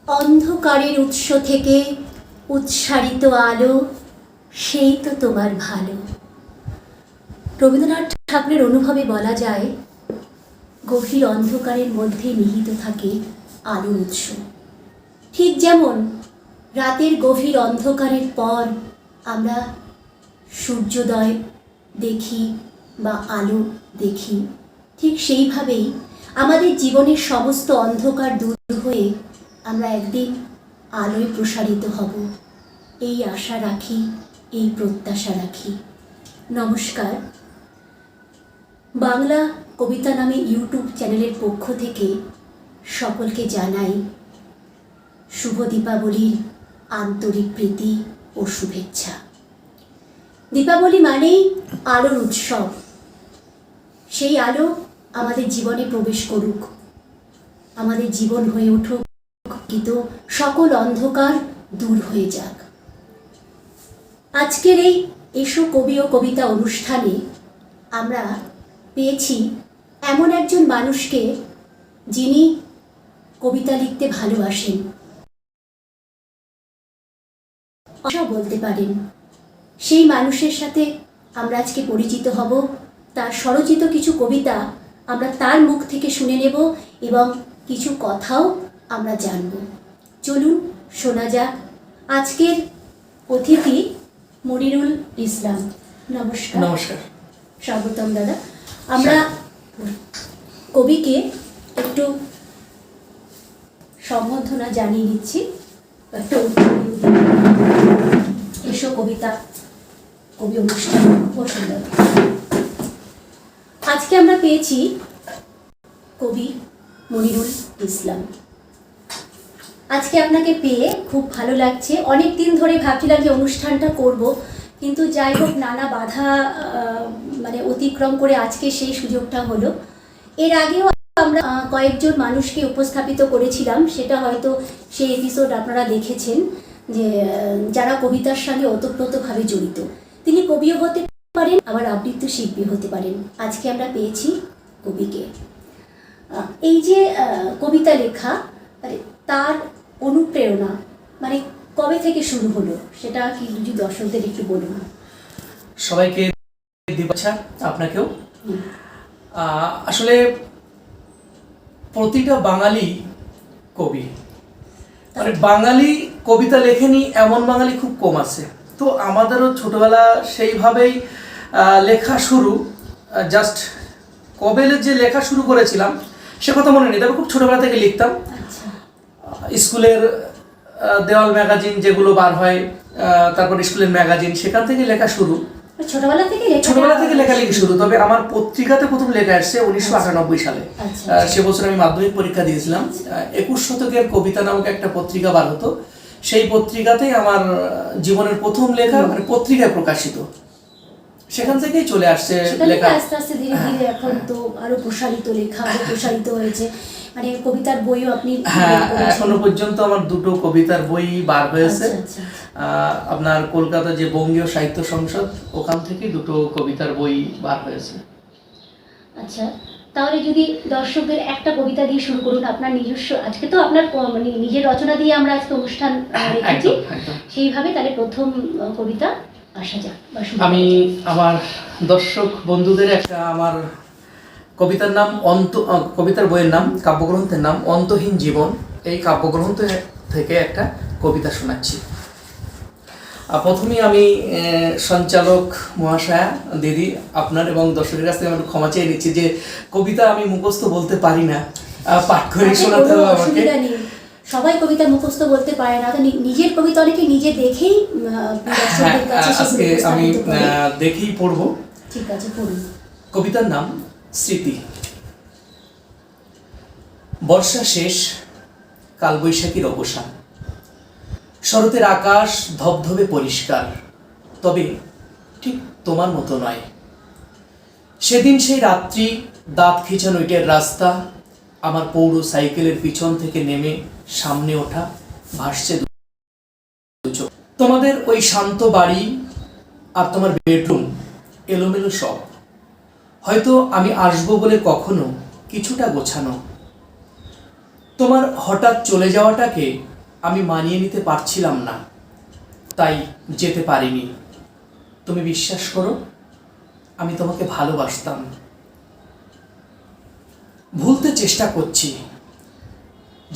অন্ধকারের উৎস থেকে উৎসারিত আলো, সেই তো তোমার ভালো। রবীন্দ্রনাথ ঠাকুরের অনুভবে বলা যায়, গভীর অন্ধকারের মধ্যে নিহিত থাকে আলোর উৎস। ঠিক যেমন রাতের গভীর অন্ধকারের পর আমরা সূর্যোদয় দেখি বা আলো দেখি, ঠিক সেইভাবেই আমাদের জীবনের সমস্ত অন্ধকার দূর হয়ে আমরা একদিন আলোয় প্রসারিত হব, এই আশা রাখি, এই প্রত্যাশা রাখি। নমস্কার। বাংলা কবিতা নামে ইউটিউব চ্যানেলের পক্ষ থেকে সকলকে জানাই শুভ দীপাবলির আন্তরিক প্রীতি ও শুভেচ্ছা। দীপাবলি মানেই আলোর উৎসব। সেই আলো আমাদের জীবনে প্রবেশ করুক, আমাদের জীবন হয়ে উঠুক কিন্তু সকল অন্ধকার দূর হয়ে যাক। আজকের এই এসো কবি ও কবিতা অনুষ্ঠানে আমরা পেয়েছি এমন একজন মানুষকে, যিনি কবিতা লিখতে ভালোবাসেন, ভাষা বলতে পারেন। সেই মানুষের সাথে আমরা আজকে পরিচিত হব। তার স্বরচিত কিছু কবিতা আমরা তার মুখ থেকে শুনে নেব এবং কিছু কথাও আমরা জানব। চলুন শোনা যাক। আজকের অতিথি মনিরুল ইসলাম। নমস্কার। নমস্কার। স্বাগতম দাদা। আমরা কবিকে একটু সম্বর্ধনা জানিয়ে দিচ্ছি। একটা এসো কবিতা কবি অনুষ্ঠান পছন্দ। আজকে আমরা পেয়েছি কবি মনিরুল ইসলাম। আজকে আপনাকে পেয়ে খুব ভালো লাগছে। অনেক দিন ধরে ভাবছিলাম যে অনুষ্ঠানটা করব, কিন্তু যাই হোক নানা বাধা অতিক্রম করে আজকে সেই সুযোগটা হলো। এর আগেও আমরা কয়েকজন মানুষকে উপস্থাপিত করেছিলাম, সেটা হয়তো সেই এপিসোড আপনারা দেখেছেন, যে যারা কবিতার সঙ্গে ওতপ্রোতভাবে জড়িত। তিনি কবিও হতে পারেন, আবার আবৃত্তি শিল্পী হতে পারেন। আজকে আমরা পেয়েছি কবিকে। এই যে কবিতা লেখা, তার অনুপ্রেরণা কবে থেকে শুরু হলো, সেটা কি যদি দর্শকদের একটু বলুন। সবাইকে দিবাচ্ছা, আপনাকেও। আসলে প্রতিটা বাঙালি কবি, বাঙালি কবিতা লেখেনি এমন বাঙালি খুব কম আছে। তো আমাদেরও ছোটবেলা সেইভাবেই লেখা শুরু। জাস্ট কবে যে লেখা শুরু করেছিলাম সে কথা মনে নেই, তবে খুব ছোটবেলা থেকে লিখতাম। স্কুলের দেওয়াল ম্যাগাজিন যেগুলো বার হয়, তারপর স্কুলের ম্যাগাজিন, সেখান থেকে লেখা শুরু। ছোটবেলা থেকে লেখালেখি শুরু। তবে আমার পত্রিকাতে প্রথম লেখা আসছে 1998 সালে। সে বছর আমি মাধ্যমিক পরীক্ষা দিয়েছিলাম। 21 শতকের কবিতা নামক একটা পত্রিকা বার হতো। সেই পত্রিকাতেই আমার জীবনের প্রথম লেখা পত্রিকায় প্রকাশিত। সেখান থেকেই চলে আসছে লেখা। আস্তে আস্তে ধীরে ধীরে এখন তো আরো প্রসারিত লেখা, প্রসারিত হয়েছে। কবিতার বইও আপনি? হ্যাঁ, এখনো পর্যন্ত আমার দুটো কবিতার বই বার হয়েছে। আপনার কলকাতা যে বঙ্গীয় সাহিত্য সংসদ, ওখান থেকে দুটো কবিতার বই বার হয়েছে। আচ্ছা, তাহলে যদি দর্শকদের একটা কবিতা দিয়ে শুরু করুন, আপনার নিজস্ব। আজকে তো আপনার নিজের রচনা দিয়ে আমরা আজকে অনুষ্ঠান রেখেছি, সেইভাবে তাহলে প্রথম কবিতা আসা যাক। আমি আমার দর্শক বন্ধুদের একটা আমার কবিতার নাম কবিতার বইয়ের নাম, কাব্যগ্রন্থের নাম অন্তহীন জীবন। এই কাব্যগ্রন্থ থেকে একটা কবিতা শোনাচ্ছি। প্রথমেই আমি সঞ্চালক মহাশয়া, দিদি, আপনার এবং দর্শকের কাছ থেকে আমি ক্ষমা চেয়ে নিচ্ছি যে কবিতা আমি মুখস্থ বলতে পারি না, পাঠ করে শোনাতে হবে আমাকে। সবাই কবিতা মুখস্থ বলতে পারে না, নিজের কবিতা অনেকে নিজে দেখেই আজকে আমি দেখেই পড়ব। ঠিক আছে, পড়ুন। কবিতার নাম স্মৃতি। বর্ষা শেষ, কালবৈশাখীর অবসান। শরতের আকাশ ধবধবে পরিষ্কার, তবে ঠিক তোমার মতো নয়। সেদিন সেই রাত্রি, দাঁত খিঁচানো ইটের রাস্তা, আমার পৌর সাইকেলের পিছন থেকে নেমে সামনে ওঠা, ভাসছে চোখ। তোমাদের ওই শান্ত বাড়ি আর তোমার বেডরুম এলোমেলো সব। হয়তো আমি আসবো বলে কখনো কিছুটা গোছানো। তোমার হঠাৎ চলে যাওয়াটাকে আমি মানিয়ে নিতে পারছিলাম না, তাই যেতে পারিনি। তুমি বিশ্বাস করো, আমি তোমাকে ভালোবাসতাম। ভুলতে চেষ্টা করছি।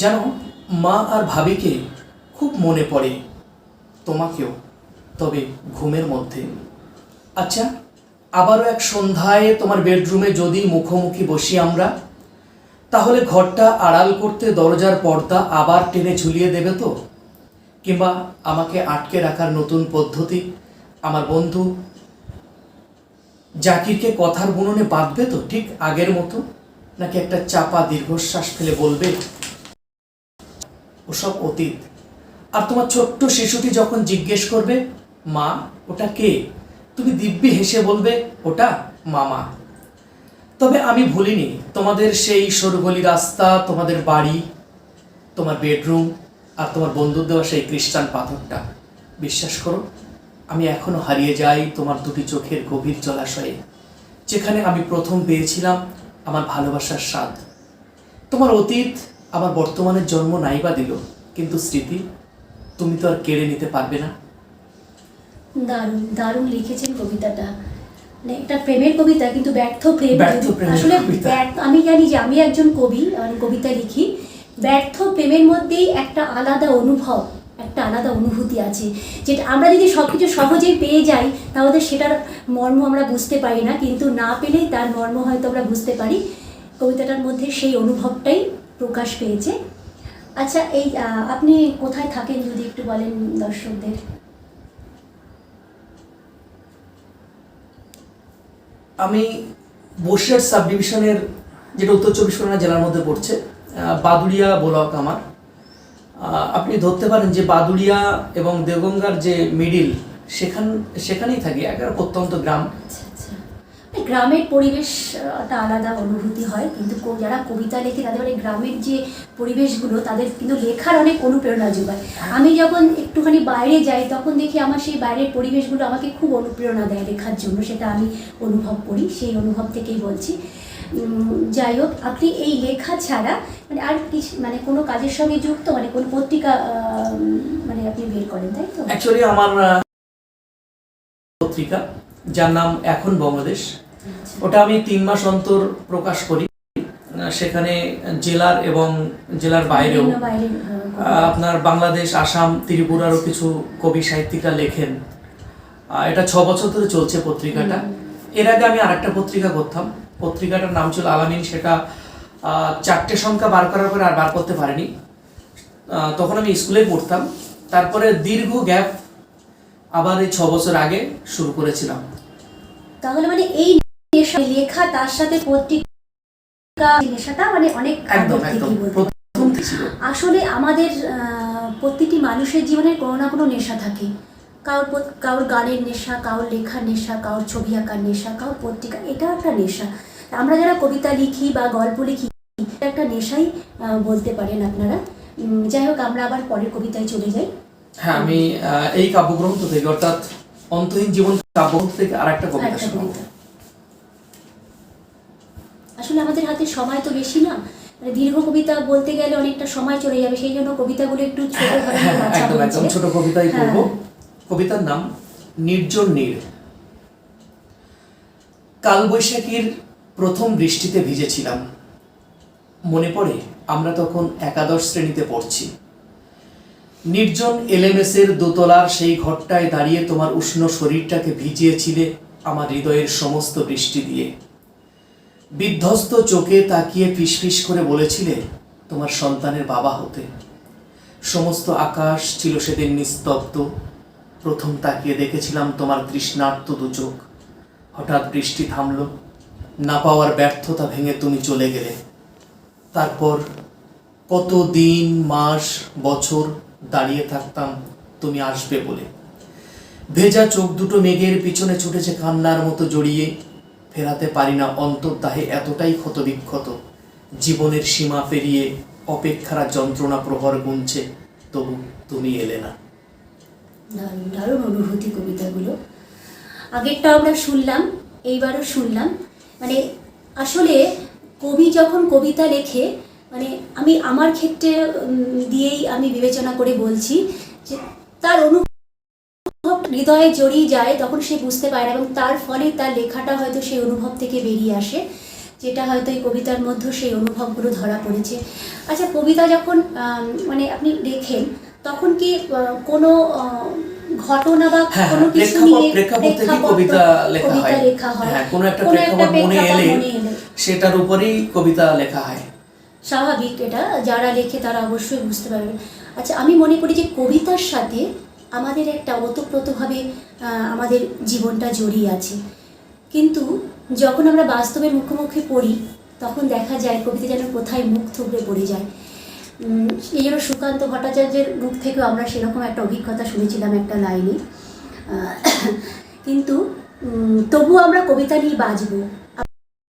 জানো, মা আর ভাবিকে খুব মনে পড়ে, তোমাকেও, তবে ঘুমের মধ্যে। আচ্ছা, আবারও এক সন্ধ্যায় তোমার বেডরুমে যদি মুখোমুখি বসি আমরা, তাহলে ঘরটা আড়াল করতে দরজার পর্দা আবার টেনে ঝুলিয়ে দেবে তো? কিংবা আমাকে আটকে রাখার নতুন পদ্ধতি আমার বন্ধু জাকিরকে কথার বুননে বাঁধবে তো ঠিক আগের মতো? নাকি একটা চাপা দীর্ঘশ্বাস ফেলে বলবে ওসব অতীত? আর তোমার ছোট্ট শিশুটি যখন জিজ্ঞেস করবে মা ওটা কে, তুমি দিব্যি হেসে বলবে ওটা মামা। তবে আমি ভুলিনি তোমাদের সেই সরুগলি রাস্তা, তোমাদের বাড়ি, তোমার বেডরুম, আর তোমার বন্ধুর দেওয়া সেই খ্রিস্টান পাথরটা। বিশ্বাস করো, আমি এখনো হারিয়ে যাই তোমার দুটি চোখের গভীর জলাশয়ে, যেখানে আমি প্রথম পেয়েছিলাম আমার ভালোবাসার স্বাদ। তোমার অতীত আমার বর্তমানের জন্ম নাইবা দিল, কিন্তু স্মৃতি তুমি তো আর কেড়ে নিতে পারবে না। দারুণ দারুণ লিখেছেন কবিতাটা। মানে এটা প্রেমের কবিতা, কিন্তু ব্যর্থ প্রেম। ব্যর্থ প্রেমের আসলে কবিতা। আমি জানি যে আমি একজন কবি, আমি কবিতা লিখি। ব্যর্থ প্রেমের মধ্যেই একটা আলাদা অনুভব, একটা আলাদা অনুভূতি আছে, যেটা আমরা যদি সব কিছু সহজেই পেয়ে যাই তাহলে সেটার মর্ম আমরা বুঝতে পারি না, কিন্তু না পেলেই তার মর্ম হয়তো আমরা বুঝতে পারি। কবিতাটার মধ্যে সেই অনুভবটাই প্রকাশ পেয়েছে। আচ্ছা, এই আপনি কোথায় থাকেন যদি একটু বলেন দর্শকদের। আমি বসিরহাট সাব ডিভিশনের, যেটা উত্তর চব্বিশ পরগনা জেলার মধ্যে পড়ছে, বাদুড়িয়া ব্লক আমার। আপনি ধরতে পারেন যে বাদুড়িয়া এবং দেওগঙ্গার যে মিডিল, সেখানেই থাকি, একটা প্রত্যন্ত গ্রাম। আচ্ছা আচ্ছা, গ্রামের পরিবেশটা আলাদা অনুভূতি হয়, কিন্তু যারা কবিতা লেখে তাদের মানে গ্রামের যে পরিবেশগুলো তাদের কিন্তু লেখার অনেক অনুপ্রেরণা যোগায়। আমি যখন একটুখানি বাইরে যাই তখন দেখি আমার সেই বাইরের পরিবেশগুলো আমাকে খুব অনুপ্রেরণা দেয় লেখার জন্য, সেটা আমি অনুভব করি, সেই অনুভব থেকেই বলছি। যাই হোক, আপনি এই লেখা ছাড়া মানে আর কিছু মানে কোনো কাজের সঙ্গে যুক্ত, মানে কোন পত্রিকা মানে আপনি বের করেন, তাই তো? অ্যাকচুয়ালি আমার পত্রিকা, যার নাম এখন বাংলাদেশ, ওটা আমি 3 মাস অন্তর প্রকাশ করি। সেখানে জেলার এবং জেলার বাইরেও আপনার বাংলাদেশ, আসাম, ত্রিপুরারও কিছু কবি সাহিত্যিকরা লেখেন। এটা 6 বছর ধরে চলছে পত্রিকাটা। এর আগে আমি আরেকটা পত্রিকা করতাম, পত্রিকাটার নাম ছিল আলামিন। সেটা 4টে সংখ্যা বার করার পরে আর বার করতে পারিনি, তখন আমি স্কুলে পড়তাম। তারপরে দীর্ঘ গ্যাপ, আবার এই 6 বছর আগে শুরু করেছিলাম। তাহলে মানে এই লেখা তার সাথে পত্রিকা নেশাটা মানে অনেক একদম একদম প্রথম ছিল। আসলে আমাদের প্রতিটি মানুষের জীবনের কোনো না কোনো নেশা থাকে। কারোর গানের নেশা, কারোর লেখার নেশা, কারোর ছবি আঁকার নেশা, কারোর পত্রিকা, এটা একটা নেশা। আমরা যারা কবিতা লিখি বা গল্প লিখি, একটা নেশাই বলতে পারেন আপনারা। যাই হোক, আমরা আবার পরের কবিতায় চলে যাই। হ্যাঁ, আমি এই কাব্যগ্রন্থ থেকে, অর্থাৎ অন্তহীন জীবন কাব্যগ্রন্থ থেকে আরেকটা কবিতা শোনাবো। আসলে আমাদের হাতে সময় তো বেশি না, মানে দীর্ঘ কবিতা বলতে গেলে অনেকটা সময় চলে যাবে, সেই জন্য কবিতাগুলো একটু ছোট ধরনের বাঁচাবো। একদম ছোট কবিতাই করব। কবিতার নাম নির্জন নীড়। কালবৈশাখীর প্রথম বৃষ্টিতে ভিজেছিলাম। মনে পড়ে আমরা তখন একাদশ শ্রেণীতে পড়ছি। নির্জন এলএমএসের দোতলার সেই ঘরটায় দাঁড়িয়ে তোমার উষ্ণ শরীরটাকে ভিজিয়েছিলে আমার হৃদয়ের সমস্ত বৃষ্টি দিয়ে। বিধ্বস্ত চোখে তাকিয়ে ফিসফিস করে বলেছিলে তোমার সন্তানের বাবা হতে। সমস্ত আকাশ ছিল সেদিন নিস্তব্ধ। প্রথম তাকিয়ে দেখেছিলাম তোমার তৃষ্ণার্ত দু চোখ। হঠাৎ বৃষ্টি থামল, না পাওয়ার ব্যর্থতা ভেঙে তুমি চলে গেলে। তারপর কত দিন, মাস, বছর দাঁড়িয়ে থাকতাম তুমি আসবে বলে। ভেজা চোখ দুটো মেঘের পিছনে ছুটেছে কান্নার মতো জড়িয়ে। ফেরাতে পারি না অন্তর্দাহে এতটাই ক্ষতবিক্ষত। জীবনের সীমা পেরিয়ে অপেক্ষার যন্ত্রণা প্রহর গুনছে, তবু তুমি এলে না। দারুণ দারুণ অনুভূতি কবিতাগুলো। আগেরটাও আমরা শুনলাম, এইবারও শুনলাম। মানে আসলে কবি যখন কবিতা লেখে মানে আমি আমার ক্ষেত্রে দিয়েই আমি বিবেচনা করে বলছি যে তার অনুভব হৃদয়ে জড়িয়ে যায়, তখন সে বুঝতে পারে না এবং তার ফলে তার লেখাটা হয়তো সেই অনুভব থেকে বেরিয়ে আসে, যেটা হয়তো এই কবিতার মধ্যে সেই অনুভবগুলো ধরা পড়েছে। আচ্ছা, কবিতা যখন মানে আপনি লেখেন তখন কি কোনো ঘটনা বা কোনো কিছু নিয়ে প্রেক্ষাপট থেকে কবিতা লেখা হয়? হ্যাঁ, কোনো একটা প্রেক্ষাপট মনে এলে সেটার উপরেই কবিতা লেখা হয়। স্বাভাবিক, এটা যারা লেখে তারা অবশ্যই বুঝতে পারবে। আচ্ছা, আমি মনে করি যে কবিতার সাথে আমাদের একটা ওতপ্রোতভাবে আমাদের জীবনটা জড়িয়ে আছে, কিন্তু যখন আমরা বাস্তবের মুখোমুখি পড়ি তখন দেখা যায় কবিতা যেন কোথায় মুখ থুবড়ে পড়ে যায়। এই জন্য সুকান্ত ভট্টাচার্যের মুখ থেকেও আমরা সেরকম একটা অভিজ্ঞতা শুনেছিলাম একটা লাইনে, কিন্তু তবু আমরা কবিতা নিয়ে বাঁচব,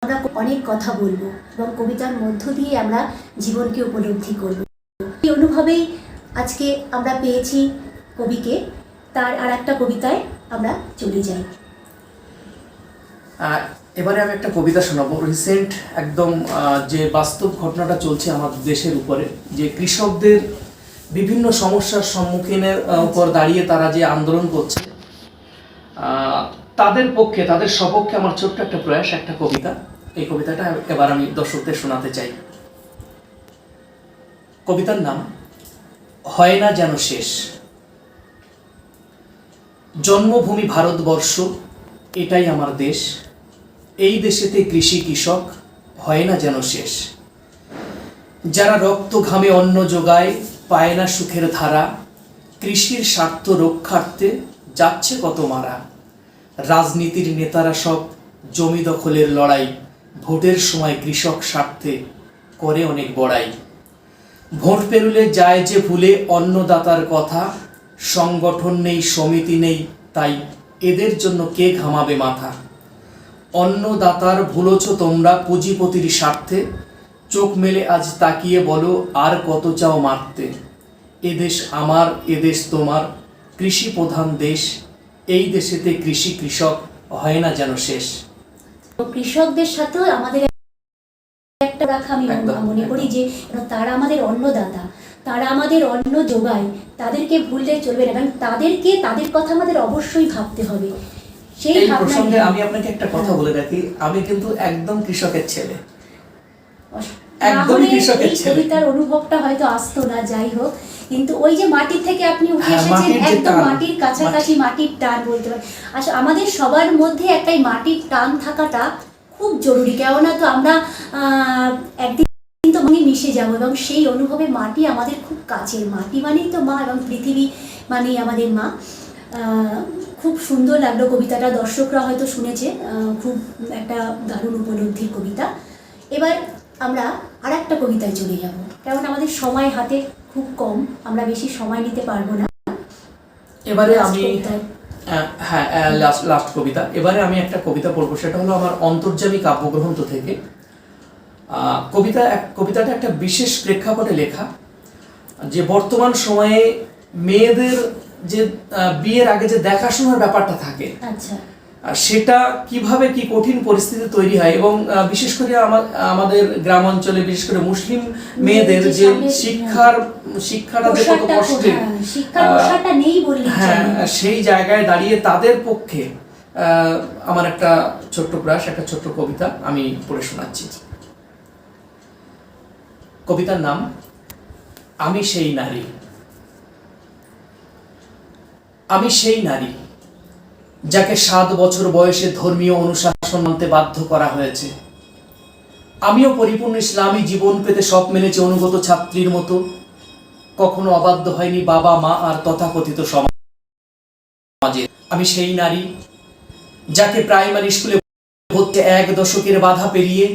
আমরা অনেক কথা বলবো এবং কবিতার মধ্য দিয়ে আমরা জীবনকে উপলব্ধি করব। এই অনুভবেই আজকে আমরা পেয়েছি কবিকে। তার আর একটা কবিতায় আমরা চলে যাই। এবারে আমি একটা কবিতা শোনাবো। রিসেন্ট একদম যে বাস্তব ঘটনাটা চলছে আমাদের দেশের উপরে, যে কৃষকদের বিভিন্ন সমস্যার সম্মুখীনের উপর দাঁড়িয়ে তারা যে আন্দোলন করছে, তাদের পক্ষে, তাদের সপক্ষে আমার ছোট্ট একটা প্রয়াস, একটা কবিতা। এই কবিতাটা এবার আমি দর্শকদের শোনাতে চাই। কবিতার নাম হয় না যেন শেষ। জন্মভূমি ভারতবর্ষ, এটাই আমার দেশ। এই দেশেতে কৃষি কৃষক হয় না যেন শেষ। যারা রক্ত ঘামে অন্ন যোগায়, পায় না সুখের ধারা। কৃষির স্বার্থ রক্ষার্থে যাচ্ছে কত মারা। রাজনীতির নেতারা সব জমি দখলের লড়াই, ভোটের সময় কৃষক স্বার্থে করে অনেক বড়াই। ভোট পেরুলে যায় যে ভুলে অন্নদাতার কথা। সংগঠন নেই, সমিতি নেই, তাই এদের জন্য কে ঘামাবে মাথা। অন্নদাতার ভুলোছ তোমরা পুঁজিপতির স্বার্থে। চোখ মেলে আজ তাকিয়ে বলো আর কত চাও মারতে। এদেশ আমার, এদেশ তোমার, কৃষি প্রধান দেশ। এই দেশেতে কৃষি কৃষক হয় না যেন শেষ। কৃষকদের সাথেও আমাদের একটা রাখা আমি মনে করি যে তারা আমাদের অন্নদাতা, তারা আমাদের অন্ন যোগায়, তাদেরকে ভুললে চলবে না এবং তাদের কথা আমাদের অবশ্যই ভাবতে হবে। সেই প্রসঙ্গে আমি আপনাকে একটা কথা বলে রাখি, আমি কিন্তু একদম কৃষকের ছেলে, একদমই কৃষকের ছেলে। কবিতার অনুভবটা হয়তো আসতো না, যাই হোক, কিন্তু ওই যে মাটি থেকে আপনি উঠে এসেছেন, একদম মাটির কাছাকাছি, মাটির টান বলতে পারেন। আসলে আমাদের সবার মধ্যে একটা মাটির টান থাকাটা খুব জরুরি, কেননা তো আমরা একদিন তো মিশে যাবো এবং সেই অনুভবে মাটি আমাদের খুব কাছের। মাটি মানেই তো মা এবং পৃথিবী মানেই আমাদের মা। খুব সুন্দর লাগলো কবিতাটা, দর্শকরা হয়তো শুনেছে, খুব একটা দারুণ উপলব্ধির কবিতা। এবার আমরা আর একটা কবিতায় চলে যাব, কারণ আমাদের সময় হাতে খুব কম, আমরা বেশি সময় নিতে পারবো না। এবারে আমি লাস্ট কবিতা, এবারে আমি একটা কবিতা পড়বো, সেটা হলো আমার অন্তর্যামী কাব্যগ্রন্থ থেকে। কবিতাটা একটা বিশেষ প্রেক্ষাপটে লেখা, যে বর্তমান সময়ে মেয়েদের যে বিয়ের আগে যে দেখাশোনার ব্যাপারটা থাকে, আচ্ছা, সেটা কিভাবে কি কঠিন পরিস্থিতি তৈরি হয়, এবং বিশেষ করে আমাদের গ্রাম অঞ্চলে, বিশেষ করে মুসলিম মেয়েদের যে শিক্ষাটা যে কত কষ্টের, হ্যাঁ, সেই জায়গায় দাঁড়িয়ে তাদের পক্ষে আমার একটা ছোট্ট প্রয়াস, একটা ছোট্ট কবিতা আমি পড়ে শোনাচ্ছি। কবিতার নাম আমি সেই নারী। আমি সেই নারী যাকে 7 বছর বয়সে ধর্মীয় অনুশাসন মানতে বাধ্য করা হয়েছে। আমিও পরিপূর্ণ ইসলামী জীবন পেতে সব মেনেছে অনুগত ছাত্রীর মতো। কখনো অবাধ্য হয়নি বাবা মা আর তথাকথিত সমাজে। আমি সেই নারী যাকে প্রাইমারি স্কুলে ভর্তি 1 দশকের বাধা পেরিয়ে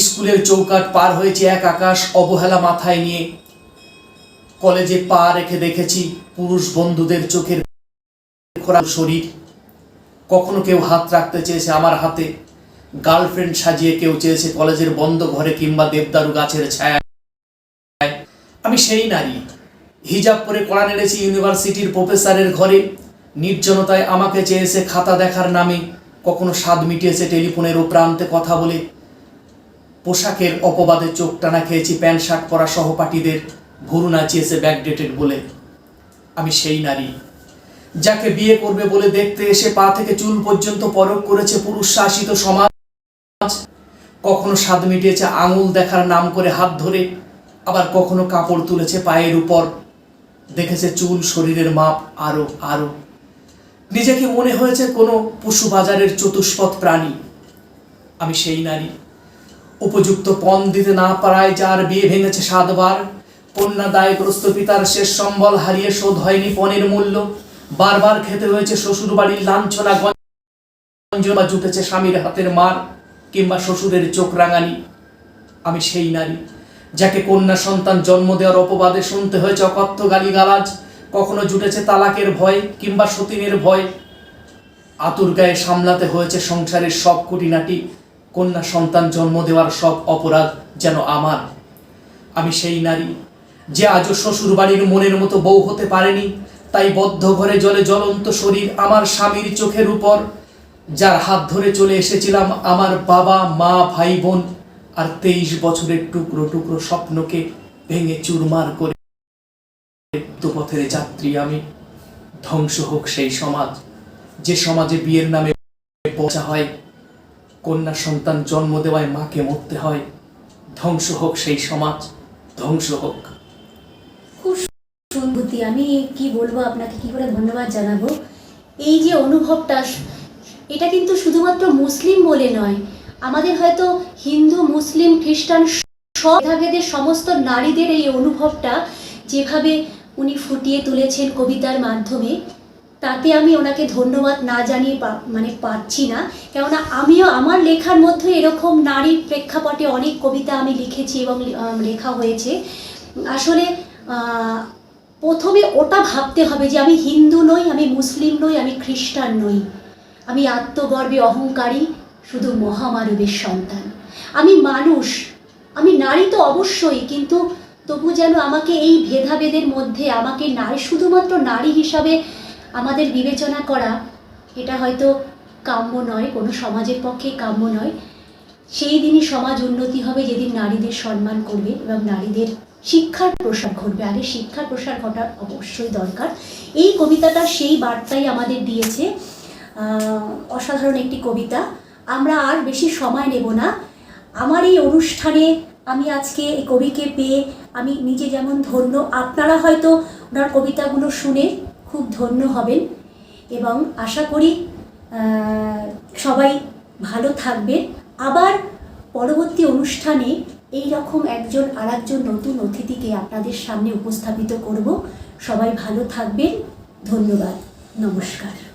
স্কুলের চৌকাঠ পার হয়েছে এক আকাশ অবহেলা মাথায় নিয়ে। কলেজে পা রেখে দেখেছি পুরুষ বন্ধুদের চোখের খোরা শরীর। কখনো কেউ হাত রাখতে চেয়েছে আমার হাতে, গার্লফ্রেন্ড সাজিয়ে কেউ চেয়েছে কলেজের বন্ধ ঘরে কিংবা দেবদারু গাছের ছায়ায়। আমি সেই নারী হিজাব পরে কড়া নেড়েছি ইউনিভার্সিটির প্রফেসরের ঘরে। নির্জনতায় আমাকে চেয়েছে খাতা দেখার নামে, কখনো স্বাদ মিটিয়েছে টেলিফোনের ও প্রান্তে কথা বলে। পোশাকের অপবাদে চোখ টানা খেয়েছি প্যান্ট শার্ট পরা সহপাঠীদের ভুরু নাচিয়েছে ব্যাকডেটেড বলে। আমি সেই নারী যাকে বিয়ে করবে বলে দেখতে এসে পা থেকে চুল পর্যন্ত পরখ করেছে পুরুষ শাসিত সমাজ। কখনো স্বাদ মিটিয়েছে আঙুল দেখার নাম করে হাত ধরে, আবার কখনো কাপড় তুলেছে পায়ের উপর, দেখেছে চুল শরীরের মাপ আরো আরো। নিজেকে মনে হয়েছে কোনো পশু বাজারের চতুষ্পদ প্রাণী। আমি সেই নারী উপযুক্ত পণ দিতে না পারায় যার বিয়ে ভেঙেছে 7 বার, কন্যা দায়গ্রস্ত পিতার শেষ সম্বল হারিয়ে শোধ হয়নি পণের মূল্য, বারবার খেতে হয়েছে শ্বশুর বাড়ির লাঞ্ছনা গঞ্জনা, জুটেছে স্বামীর হাতের মার কিংবা শ্বশুরের চোখ রাঙানি। আমি সেই নারী যাকে কন্যা সন্তান জন্ম দেওয়ার অপবাদে শুনতে হয়েছে অকথ্য গালিগালাজ, কখনো জুটেছে তালাকের ভয় কিংবা সতীনের ভয়, আতুর গায়ে সামলাতে হয়েছে সংসারের সব খুঁটিনাটি, কন্যা সন্তান জন্ম দেওয়ার সব অপরাধ যেন আমার। আমি সেই নারী যে আজও শ্বশুর বাড়ির মনের মতো বউ হতে পারেনি, তাই বদ্ধ ঘরে জলে জ্বলন্ত শরীর আমার স্বামীর চোখের উপর, যার হাত ধরে চলে এসেছিলাম আমার বাবা মা ভাই বোন, আর 23 বছরের টুকরো টুকরো স্বপ্নকে ভেঙে চুরমার করে পথের যাত্রী আমি। ধ্বংস হোক সেই সমাজ যে সমাজে বিয়ের নামে পচা হয়, কন্যা সন্তান জন্ম দেওয়ায় মাকে মরতে হয়। ধ্বংস হোক সেই সমাজ, ধ্বংস হোক। খুব অনুভূতি, আমি কি বলবো আপনাকে, কি করে ধন্যবাদ জানাবো। এই যে অনুভবটা, এটা কিন্তু শুধুমাত্র মুসলিম বলে নয়, আমাদের হয়তো হিন্দু মুসলিম খ্রিস্টান সব ভেদাভেদের সমস্ত নারীদের এই অনুভবটা যেভাবে উনি ফুটিয়ে তুলেছেন কবিতার মাধ্যমে, তাতে আমি ওনাকে ধন্যবাদ না জানিয়ে পাচ্ছি না। কেননা আমিও আমার লেখার মধ্যে এরকম নারীর প্রেক্ষাপটে অনেক কবিতা আমি লিখেছি এবং লেখা হয়েছে। আসলে প্রথমে ওটা ভাবতে হবে যে আমি হিন্দু নই, আমি মুসলিম নই, আমি খ্রিস্টান নই, আমি আত্মগর্বে অহংকারী শুধু মহামানবের সন্তান, আমি মানুষ, আমি নারী তো অবশ্যই, কিন্তু তবু যেন আমাকে এই ভেদাভেদের মধ্যে আমাকে নারী, শুধুমাত্র নারী হিসাবে আমাদের বিবেচনা করা, এটা হয়তো কাম্য নয়, কোনো সমাজের পক্ষে কাম্য নয়। সেই দিনই সমাজ উন্নতি হবে যেদিন নারীদের সম্মান করবে এবং নারীদের শিক্ষার প্রসার ঘটবে। আগে শিক্ষার প্রসার ঘটা অবশ্যই দরকার। এই কবিতাটা সেই বার্তাই আমাদের দিয়েছে। অসাধারণ একটি কবিতা। আমরা আর বেশি সময় নেব না। আমার এই অনুষ্ঠানে আমি আজকে এই কবিকে পেয়ে আমি নিজে যেমন ধন্য, আপনারা হয়তো ওনার কবিতাগুলো শুনে খুব ধন্য হবেন এবং আশা করি সবাই ভালো থাকবেন। আবার পরবর্তী অনুষ্ঠানে এই রকম একজন আরেকজন নতুন অতিথিকে আপনাদের সামনে উপস্থাপিত করব। সবাই ভালো থাকবেন। ধন্যবাদ। নমস্কার।